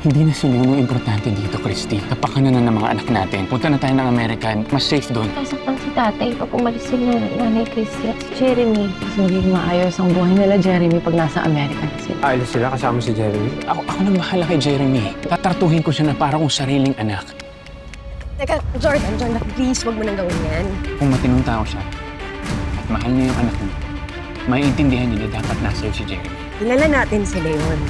Hindi na si Leon ang importante dito, Christy. Kapakanan na ng mga anak natin. Punta na tayo ng Amerika. Mas safe doon. Nasaktan si tatay pag umalis sila nanay Christy at si Jeremy. Mas magiging maayos ang buhay nila, Jeremy, pag nasa Amerika na sila. Ayos sila kasama si Jeremy. Ako nang bahala kay Jeremy. Tatartuhin ko siya na parang kung sariling anak. Teka, Jordan, please, wag mo nang gawin yan. Kung matinong tao siya at mahal niya yung anak niya, maiintindihan niya na dapat nasa si Jeremy. Kilala natin si Leon.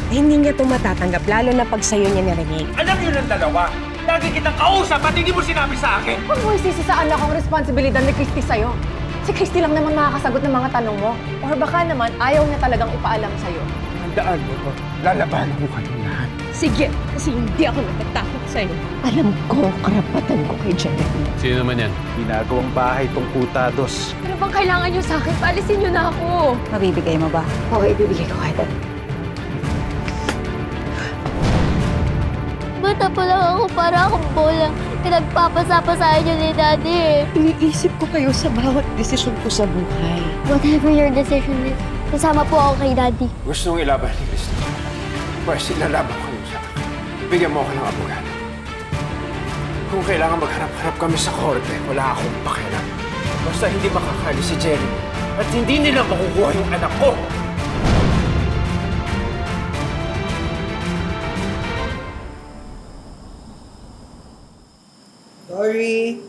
Hindi niya ito matatanggap, lalo na pag sa'yo niya narinig. Alam niyo ng dalawa, lagi kitang kausap at hindi mo sinabi sa akin. Huwag mo isisisaan ako ang responsibilidad ni Christy sa'yo. Si Christy lang naman makakasagot ng mga tanong mo. Or baka naman, ayaw niya talagang ipaalam sa'yo. Handaan mo to. Lalabanan mo kami lahat. Sige, kasi hindi ako natatakot sa'yo. Alam ko, karapatan ko kay Jeremy. Sino naman yan? Ginagawang bahay tong putados. Ano bang kailangan niyo sa akin? Paalisin niyo na ako. Mabibigay mo ba? Oo, ibibigay ko kahit ano. Bata pa lang ako para akong bola. Pinagpapasapasahan niyo ni Daddy eh. Iniisip ko kayo sa bawat desisyon ko sa buhay. Whatever your decision is, kasama po ako kay Daddy. Gusto mong ilaban ni Christy. Pwes, ilalaban ko yun sa akin. Bigyan mo ako ng abogado. Kung kailangan magharap-harap kami sa korte, wala akong pakialam. Basta hindi makakali si Jeremy at hindi nila makukuha yung anak ko. Sorry.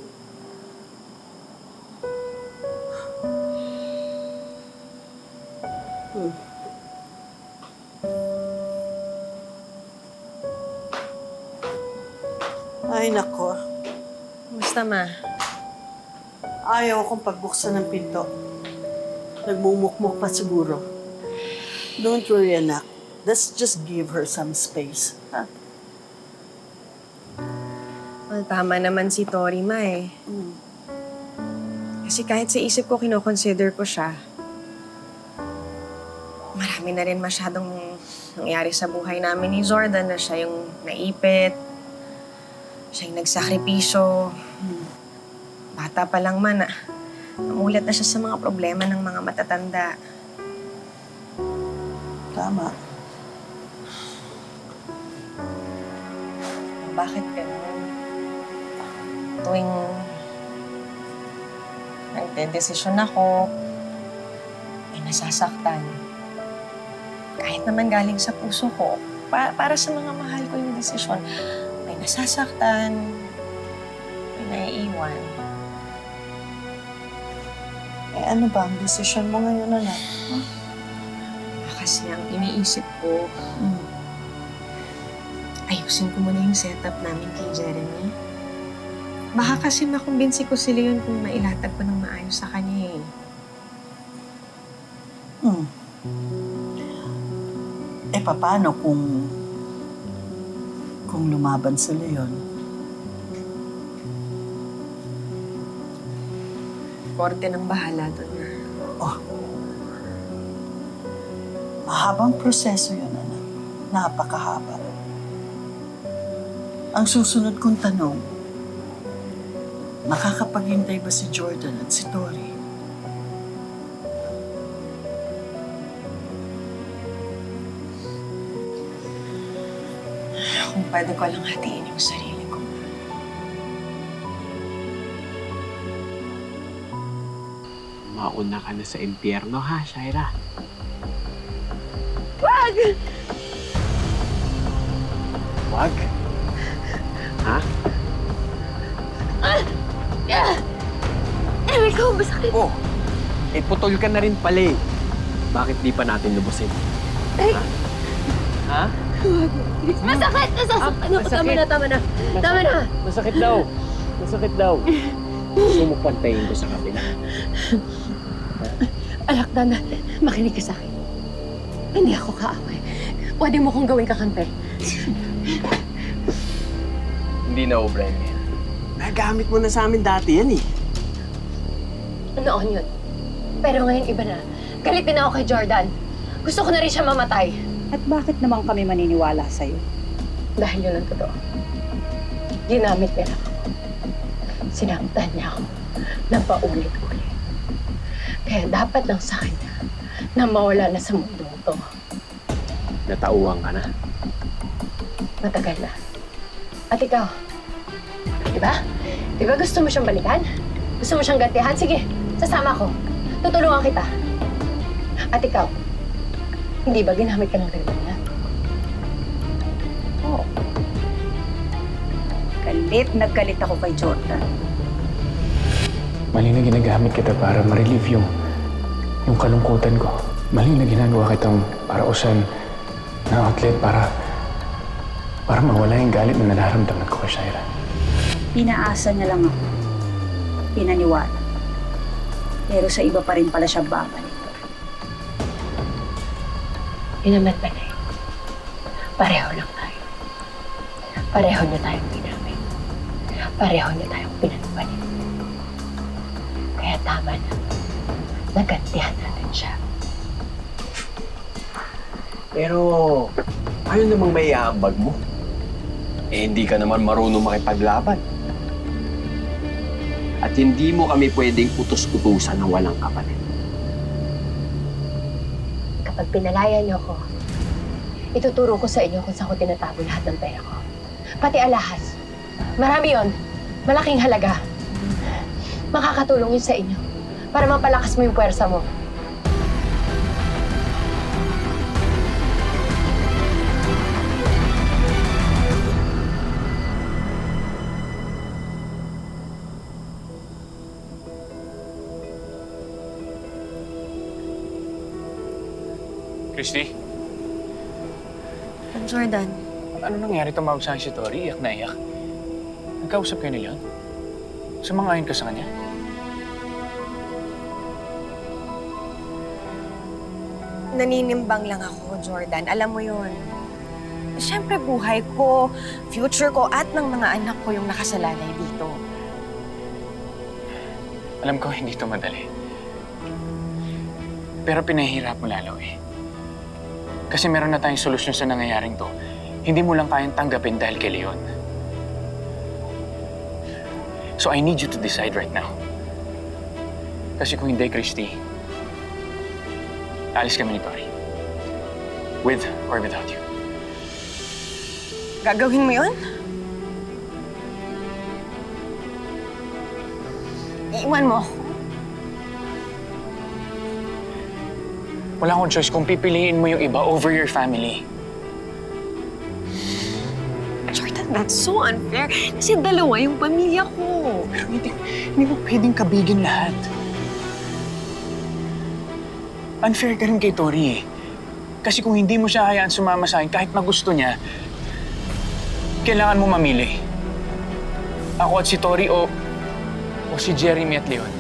Ay, nako. Kumusta, Ma? Ayaw akong pagbuksan ng pinto. Nagmumukmuk pa siguro. Don't worry, anak. Let's just give her some space. Ha? Well, tama naman si Tori, Ma eh. Kasi kahit sa isip ko, kinoconsider ko siya. Marami na rin masyadong nangyari sa buhay namin ni Jordan na siya yung naipit, siya yung nagsakripisyo. Bata pa lang man, namulat na siya sa mga problema ng mga matatanda. Tama. Bakit ganun? Tuwing nagdedesisyon ako, ay nasasaktan. Kahit naman galing sa puso ko, para sa mga mahal ko yung desisyon, may nasasaktan, may naiiwan. Eh, ano ba ang desisyon mo ngayon, anak? Kasi ang iniisip ko, ayusin ko muna yung setup namin kay Jeremy. Baka kasi makumbinsi ko si Leon kung mailatag ko ng maayos sa kanya eh. Eh, paano kung lumaban si Leon? Korte ng bahala doon na. Mahabang proseso yun, anak. Napakahaba. Ang susunod kong tanong, makakapaghintay ba si Jordan at si Tori? Kung pwede ko lang hatiin yung sarili ko. Mauna ka na sa impyerno ha, Shaira? Wag! Wag? Ha? Ewan ko, masakit. Oh, eh putol ka na rin pala eh. Bakit di pa natin lubusin? Ay. Ha? Masakit! Nasasaktan ako. Tama na, tama na. Tama na. Masakit daw. Masakit daw. Gusto mo pantayin ko sa kabila. Alak, Dana, makinig ka sa akin. Hindi ako kaaway. Pwede mo kong gawin kakampi. Hindi na obra yan. Nagamit mo na sa amin dati yan eh. Noon yun. Pero ngayon iba na. Galit din ako kay Jordan. Gusto ko na rin siya mamatay. At bakit naman kami maniniwala sa'yo? Dahil yun ang totoo. Ginamit niya ako. Sinaktan niya ako ng paulit-ulit. Kaya dapat lang sa kanya na mawala na sa mundo to. Natauhan ka na. Matagal na. At ikaw, di ba? Di ba gusto mo siyang balikan? Gusto mo siyang gantihan? Sige, sasama ko. Tutulungan kita. At ikaw, hindi ba ginamit ka ng ganito niya? Oo. Na galit ako kay Jordan. Mali na ginagamit kita para ma-relieve yung kalungkutan ko. Mali na ginagawa kitang parausan na outlet para mawala yung galit na nararamdaman ko kay Shaira. Pinaasa niya lang ako. Pinaniwala. Pero sa iba pa rin pala siya babalik. Yun naman pala eh. Pareho lang tayo. Pareho niyo tayong ginamit. Pareho niyo tayong pinagpalit. Kaya tama na. Nagantihan natin siya. Pero, ayaw namang may iambag mo. Eh, hindi ka naman marunong makipaglaban. At hindi mo kami pwedeng utos-utusan na walang kapalit. Kapag pinalaya niyo ako, ituturo ko sa inyo kung saan ko tinatago lahat ng pera ko. Pati alahas. Marami yon. Malaking halaga. Makakatulong yun sa inyo para mapalakas mo yung puwersa mo. Christy, Jordan, ano nangyari? Tumawag sa akin si Tori, iyak na iyak. Nagkausap kayo ni Leon? Sumangayon ka sa kanya? naninimbang lang ako, Jordan. Alam mo yun. Siyempre, buhay ko, future ko, at ng mga anak ko yung nakasalalay dito. Alam ko, hindi ito madali. Pero pinahihirap mo lalo eh. Kasi meron na tayong solusyon sa nangyayaring to. Hindi mo lang kayang tanggapin dahil kay Leon. So I need you to decide right now. Kasi kung hindi, Christy, alis kami ni Tori. With or without you. Gagawin mo yun? Iiwan mo ako? Wala akong choice kung pipiliin mo yung iba over your family. Jordan, that's so unfair. Kasi dalawa yung pamilya ko. Pero hindi mo pwedeng kabigin lahat. Unfair ka rin kay Tori eh. Kasi kung hindi mo siya hayaan sumama sa akin kahit magusto niya, kailangan mo mamili. Ako at si Tori o si Jeremy at Leon.